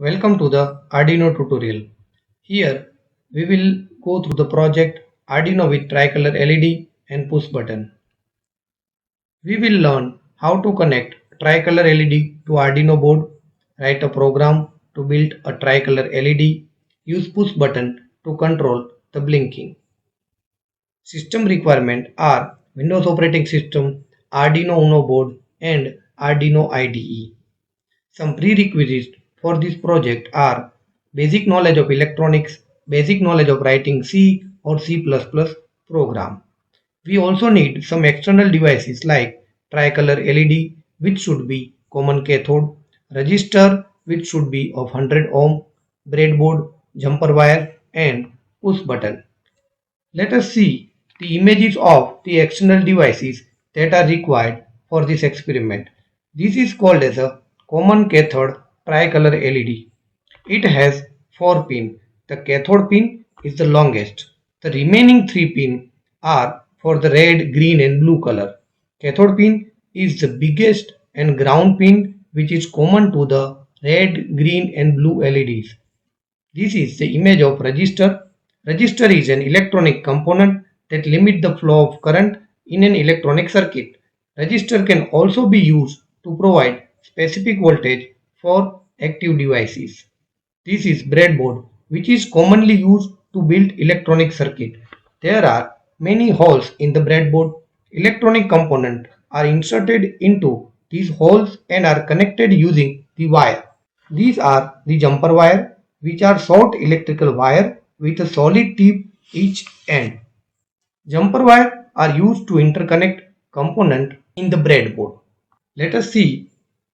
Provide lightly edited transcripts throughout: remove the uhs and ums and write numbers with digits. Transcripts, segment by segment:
Welcome to the Arduino tutorial. Here we will go through the project Arduino with tricolor LED and push button. We will learn how to connect tricolor LED to Arduino board, write a program to build a tricolor LED, use push button to control the blinking. System requirement are Windows operating system, Arduino Uno board and Arduino IDE. Some prerequisites for this project are basic knowledge of electronics, basic knowledge of writing C or C++ program. We also need some external devices like tricolor LED, which should be common cathode, resistor which should be of 100 ohm, breadboard, jumper wire and push button. Let us see the images of the external devices that are required for this experiment. This is called as a common cathode tricolor LED. It has 4 pins. The cathode pin is the longest. The remaining 3 pins are for the red, green and blue color. Cathode pin is the biggest and ground pin which is common to the red, green and blue LEDs. This is the image of resistor. Resistor is an electronic component that limits the flow of current in an electronic circuit. Resistor can also be used to provide specific voltage for active devices. This is breadboard, which is commonly used to build electronic circuit. There are many holes in the breadboard. Electronic components are inserted into these holes and are connected using the wire. These are the jumper wire, which are short electrical wire with a solid tip each end. Jumper wire are used to interconnect component in the breadboard. Let us see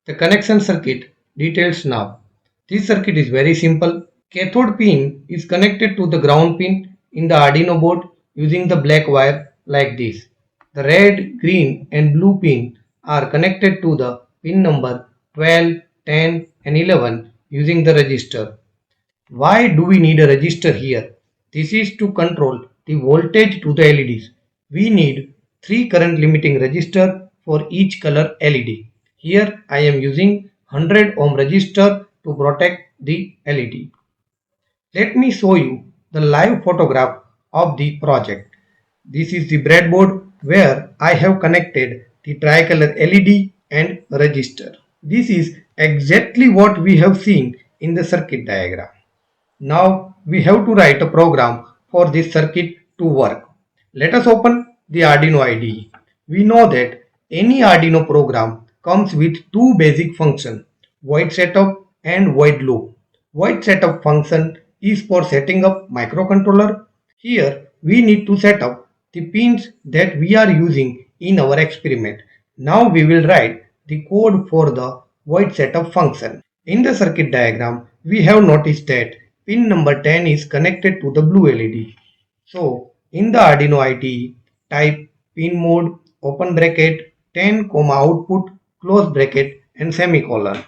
the connection circuit details now. This circuit is very simple. Cathode pin is connected to the ground pin in the Arduino board using the black wire like this. The red, green and blue pin are connected to the pin number 12, 10 and 11 using the resistor. Why do we need a resistor here? This is to control the voltage to the LEDs. We need 3 current limiting resistor for each color LED. Here I am using 100 ohm resistor to protect the LED. Let me show you the live photograph of the project. This is the breadboard where I have connected the tricolor LED and resistor. This is exactly what we have seen in the circuit diagram. Now we have to write a program for this circuit to work. Let us open the Arduino IDE. We know that any Arduino program comes with two basic functions, void setup and void loop. Void setup function is for setting up microcontroller. Here we need to set up the pins that we are using in our experiment. Now we will write the code for the void setup function. In the circuit diagram, we have noticed that pin number 10 is connected to the blue LED. So, in the Arduino IDE, type pin mode, open bracket, 10, output, close bracket and semicolon.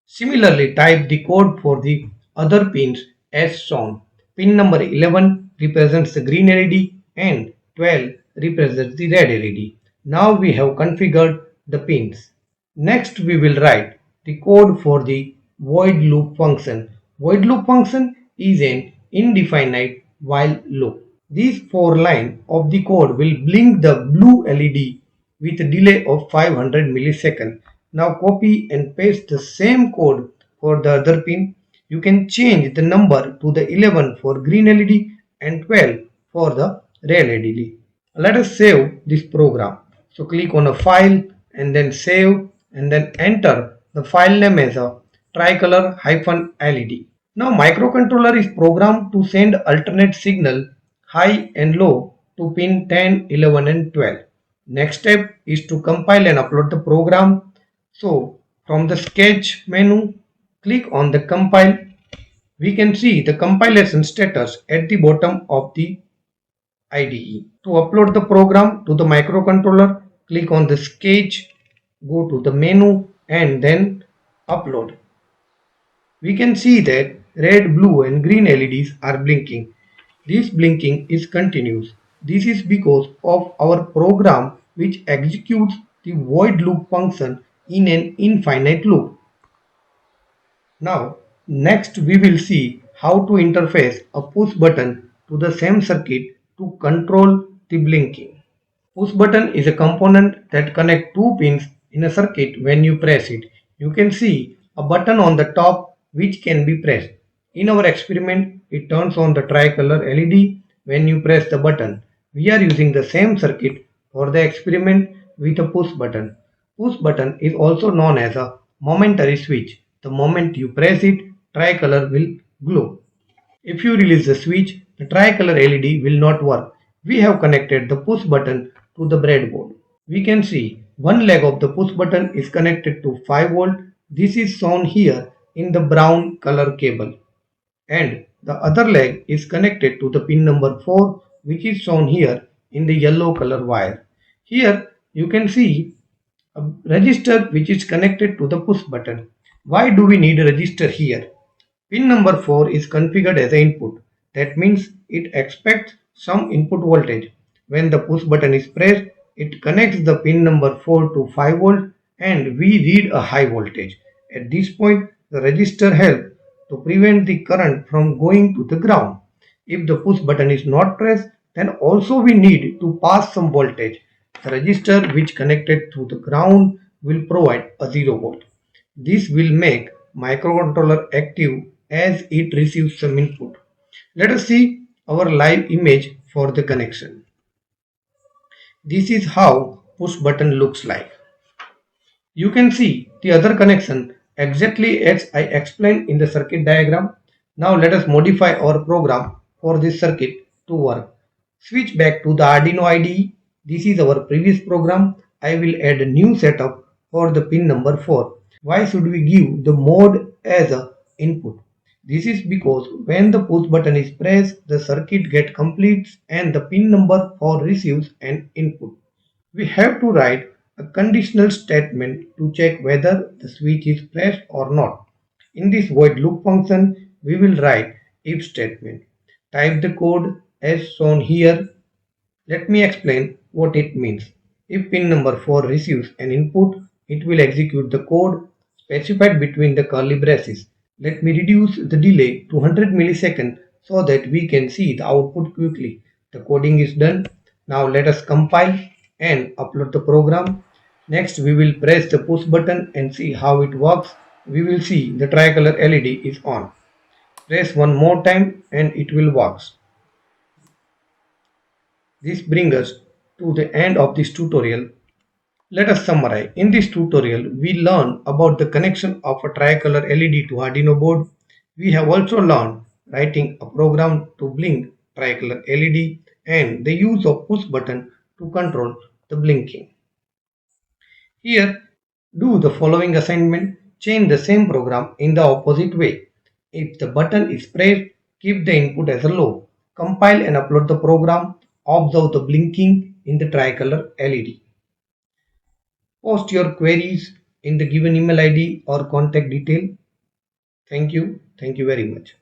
Similarly, type the code for the other pins as shown. Pin number 11 represents the green LED and 12 represents the red LED. Now we have configured the pins. Next we will write the code for the void loop function. Void loop function is an indefinite while loop. These 4 lines of the code will blink the blue LED with a delay of 500 milliseconds. Now copy and paste the same code for the other pin. You can change the number to the 11 for green LED and 12 for the red LED. Let us save this program. So click on a file and then save and then enter the file name as a tricolor-LED. Now microcontroller is programmed to send alternate signal high and low to pin 10, 11 and 12. Next step is to compile and upload the program. So from the sketch menu, click on the compile. We can see the compilation status at the bottom of the IDE. To upload the program to the microcontroller, click on the sketch, go to the menu and then upload. We can see that red, blue and green LEDs are blinking. This blinking is continuous. This is because of our program which executes the void loop function in an infinite loop. Now Next, we will see how to interface a push button to the same circuit to control the blinking. Push button is a component that connects two pins in a circuit. When you press it, you can see a button on the top which can be pressed. In our experiment, it turns on the tricolor LED when you press the button. We are using the same circuit for the experiment with a push button. Push button is also known as a momentary switch. The moment you press it, tricolor will glow. If you release the switch, the tricolor LED will not work. We have connected the push button to the breadboard. We can see one leg of the push button is connected to 5 volt. This is shown here in the brown color cable. And the other leg is connected to the pin number 4, which is shown here in the yellow color wire. Here you can see a register which is connected to the push button. Why do we need a register here? Pin number 4 is configured as an input. That means it expects some input voltage. When the push button is pressed, it connects the pin number 4 to 5 volt and we read a high voltage. At this point, the resistor helps to prevent the current from going to the ground. If the push button is not pressed, then also we need to pass some voltage. The resistor which connected to the ground will provide a 0 volt. This will make microcontroller active as it receives some input. Let us see our live image for the connection. This is how push button looks like. You can see the other connection exactly as I explained in the circuit diagram. Now let us modify our program for this circuit to work. Switch back to the Arduino IDE. This is our previous program. I will add a new setup for the pin number 4. Why should we give the mode as a input? This is because when the push button is pressed, the circuit gets complete and the pin number 4 receives an input. We have to write a conditional statement to check whether the switch is pressed or not. In this void loop function, we will write if statement. Type the code as shown here. Let me explain what it means. If pin number 4 receives an input, it will execute the code specified between the curly braces. Let me reduce the delay to 100 milliseconds so that we can see the output quickly. The coding is done. Now let us compile and upload the program. Next we will press the push button and see how it works. We will see the tricolor LED is on. Press one more time and it will work. This brings us to the end of this tutorial. Let us summarize. In this tutorial, we learned about the connection of a tricolor LED to Arduino board. We have also learned writing a program to blink tricolor LED and the use of push button to control the blinking. Here, do the following assignment. Change the same program in the opposite way. If the button is pressed, keep the input as a low. Compile and upload the program. Observe the blinking in the tricolor LED. Post your queries in the given email ID or contact detail. Thank you. Thank you very much.